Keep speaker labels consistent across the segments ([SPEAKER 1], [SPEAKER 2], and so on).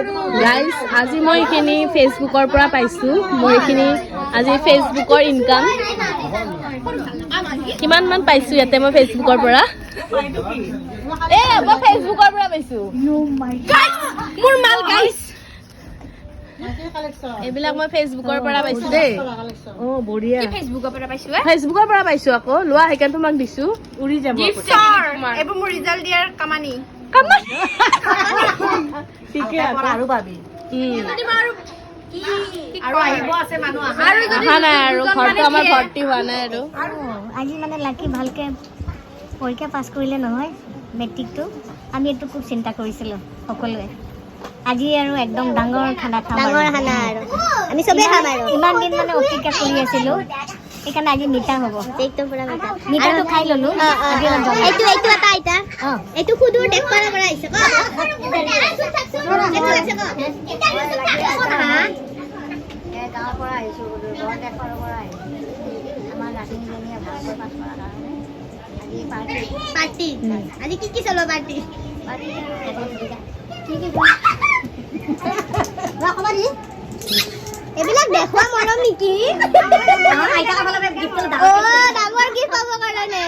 [SPEAKER 1] Guys আজি মই এইখিনি ফেচবুকৰ পৰা পাইছোঁ মই এইখিনি আজি ফেচবুকৰ ইনকাম কিমান মান পাইছোঁ ইয়াতে মই ফেচবুকৰ পৰা মই ফেচবুকৰ পৰা পাইছোঁ মোৰ মাল গাইজ এইবিলাক মই ফেচবুকৰ পৰা পাইছোঁ দেই বঢ়িয়া ফেচবুকৰ পৰা পাইছোঁ আকৌ লোৱা সেইকাৰণে তোমাক দিছোঁ উৰি যাব
[SPEAKER 2] এইবোৰ মোৰ ৰিজাল্ট দিয়াৰ কামানি
[SPEAKER 1] ঠিকে আৰু পাবি
[SPEAKER 2] আৰু আহিব আছে মানুহ
[SPEAKER 1] অহা নাই আৰু ঘৰটো আমাৰ ভৰ্তি হোৱা নাই আৰু
[SPEAKER 3] আজি মানে লাকি ভালকে পৰীক্ষা পাছ কৰিলে নহয় মেট্ৰিকটো আমি এইটো খুব চিন্তা কৰিছিলোঁ সকলোৱে আজি আৰু একদম ডাঙৰ খানা খাম আৰু আমি চবেই খাম আৰু ইমান দিন মানে অপেক্ষা কৰি আছিলোঁ সেইকাৰণে আজি মিঠা হ'ব একদম পুৰা মিঠাটো খাই ল'লো এইটো এটা আইতা এইটো খুদুৰ দেখুৱাৰ পৰা আহিছে গাঁৱৰ পৰা আহিছোঁ দেখুৱাৰ পৰা আহিছোঁ আমাৰ নাতিনীজনীয়ে ভালকৈ পাছ কৰাৰ কাৰণে আজি পাৰ্টি আজি কি চলো পাৰ্টি এইবিলাক দেখুৱা মৰম নেকি ডাঙৰ কি পাব কাৰণে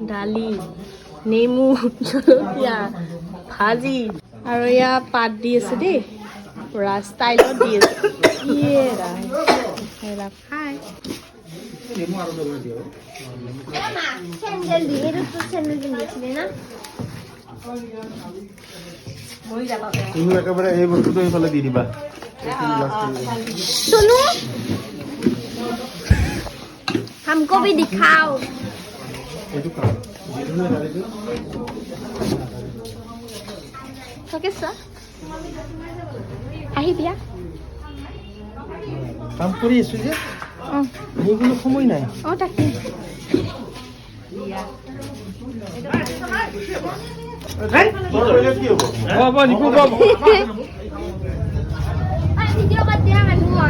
[SPEAKER 1] দালি নেমু জলকীয়া ভাজি আৰু এয়া পাত দি আছে দেই পুৰা ষ্টাইলত দি আছে খাই
[SPEAKER 4] তুমি একেবাৰে এই বস্তুটো এইফালে দি দিবা
[SPEAKER 3] हमको भी दिखाओ
[SPEAKER 4] এইটো কাম
[SPEAKER 1] আহিবিয়া
[SPEAKER 4] কাম কৰি আছো যে সেইগুলো সময় নাই
[SPEAKER 1] তাকে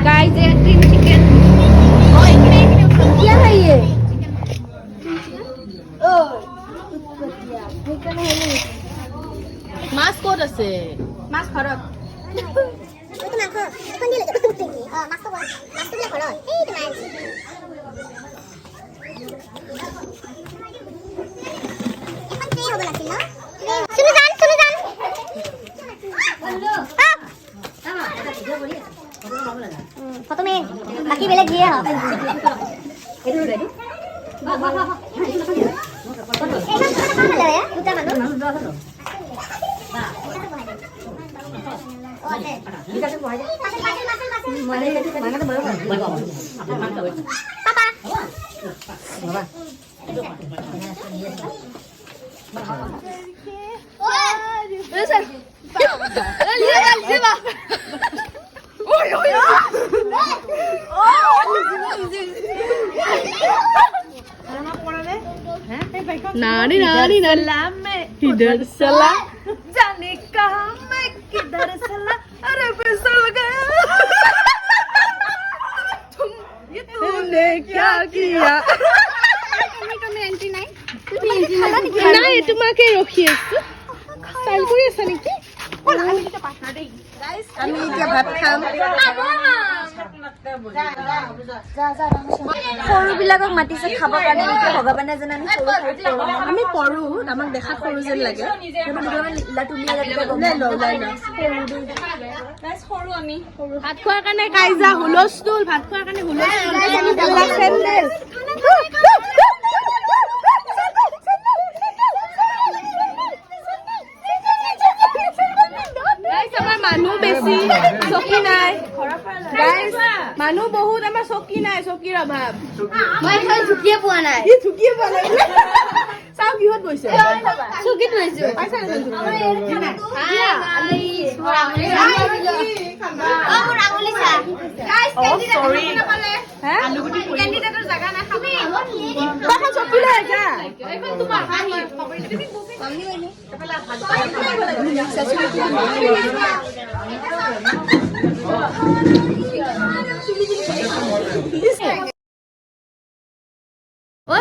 [SPEAKER 2] गाइस ये क्रीम चिकन
[SPEAKER 3] क्या है ये
[SPEAKER 1] মাছ ক'ত আছে
[SPEAKER 2] মাছ ঘৰত
[SPEAKER 3] फोटो में बाकी बेले दिए हो
[SPEAKER 1] नानी नानी
[SPEAKER 2] सलाम में
[SPEAKER 1] इधर सला
[SPEAKER 2] जाने कहा मैं किधर सला अरे फिसल गया
[SPEAKER 1] तुमने क्या किया নাই তোমাকে ৰখি আছো ষ্টাইল কৰি আছা নেকি আমি এতিয়া ভাত খাম
[SPEAKER 3] সৰুবিলাকক মাতিছে খাব কাৰণে ভগৱানে যেন
[SPEAKER 1] আমি পঢ়ো আমাক দেখাত সৰু যেন লাগে ভাত খোৱাৰ কাৰণে কাইজা হুলস্থুল ভাত খোৱাৰ কাৰণে হুলস্থুল মানুহ বেছি চকী নাই মানুহ বহুত আমাৰ চকী নাই চকীৰ অভাৱ
[SPEAKER 3] মই এখন ঝুকিয়ে পোৱা নাই
[SPEAKER 1] চকীয়ে পোৱা নাই চাও কিহত গৈছে
[SPEAKER 3] চকীত গৈছো
[SPEAKER 1] অ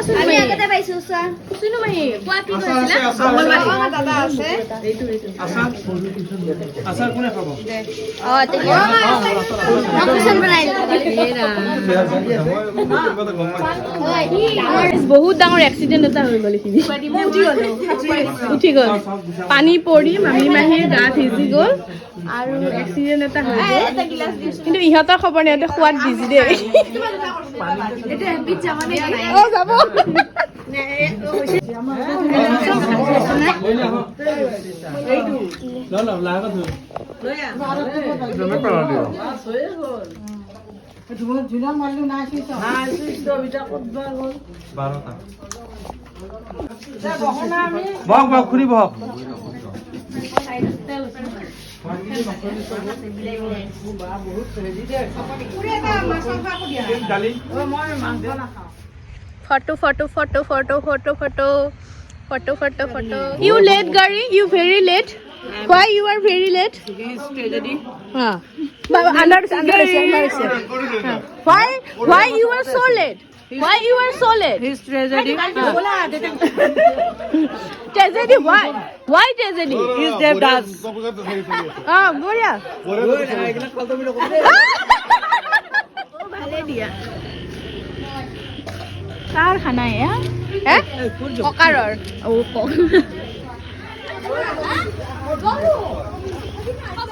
[SPEAKER 1] সুনু মাহী
[SPEAKER 3] আগতে পাইছো চোৱা
[SPEAKER 1] সুনু মাহী কোৱা কি
[SPEAKER 4] আচাৰ
[SPEAKER 1] কৈছিলা
[SPEAKER 4] আছে, আচাৰ আছে।
[SPEAKER 2] দাদা আছে
[SPEAKER 4] আচাৰ কোনে খাব?
[SPEAKER 1] বহুত ডাঙৰ এক্সিডেণ্ট এটা হৈ গ'ল এইখিনি উঠি গ'ল পানী পৰি মামী মাহীৰ গা ভিজি গ'ল আৰু এক্সিডেণ্ট এটা হৈ গ'ল কিন্তু ইহঁতৰ খবৰ নাই, ইহঁতে খোৱাত বিজি দেই অ যাব
[SPEAKER 4] বহক বহক খুৰী বহক। দালি
[SPEAKER 1] Photo, photo, photo, photo, photo, photo, photo, photo, photo. You late, Gary? You very late? Why you are very late?
[SPEAKER 2] His tragedy.
[SPEAKER 1] Understand. Why you are so late? Why you are so late?
[SPEAKER 2] His tragedy.
[SPEAKER 1] Tragedy? Why? Why tragedy?
[SPEAKER 2] His death does.
[SPEAKER 1] Gloria. কাৰ খানা এয়া ককাৰৰ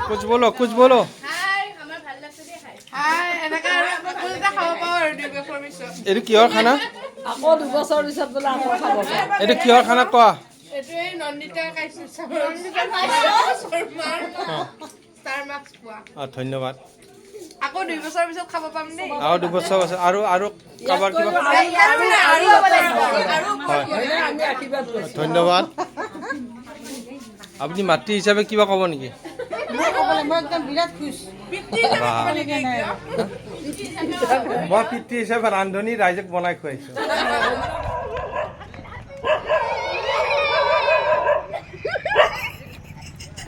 [SPEAKER 4] কুছ বলো কুছ বলো। এইটো কিহৰ খানা?
[SPEAKER 2] আকৌ 2 বছৰ পিছত বোলে আকৌ খাব পাৰে।
[SPEAKER 4] এইটো কিহৰ খানা কোৱা? ধন্যবাদ।
[SPEAKER 2] আকৌ 2 বছৰ পিছত খাব পাম দেই।
[SPEAKER 4] আৰু 2 বছৰ আছে আৰু কাৰোবাৰ কিবা ধন্যবাদ। আপুনি মাতৃ হিচাপে কিবা ক'ব নেকি? মই পিতৃ হিচাপে ৰান্ধনি ৰাইজক বনাই খুৱাইছো।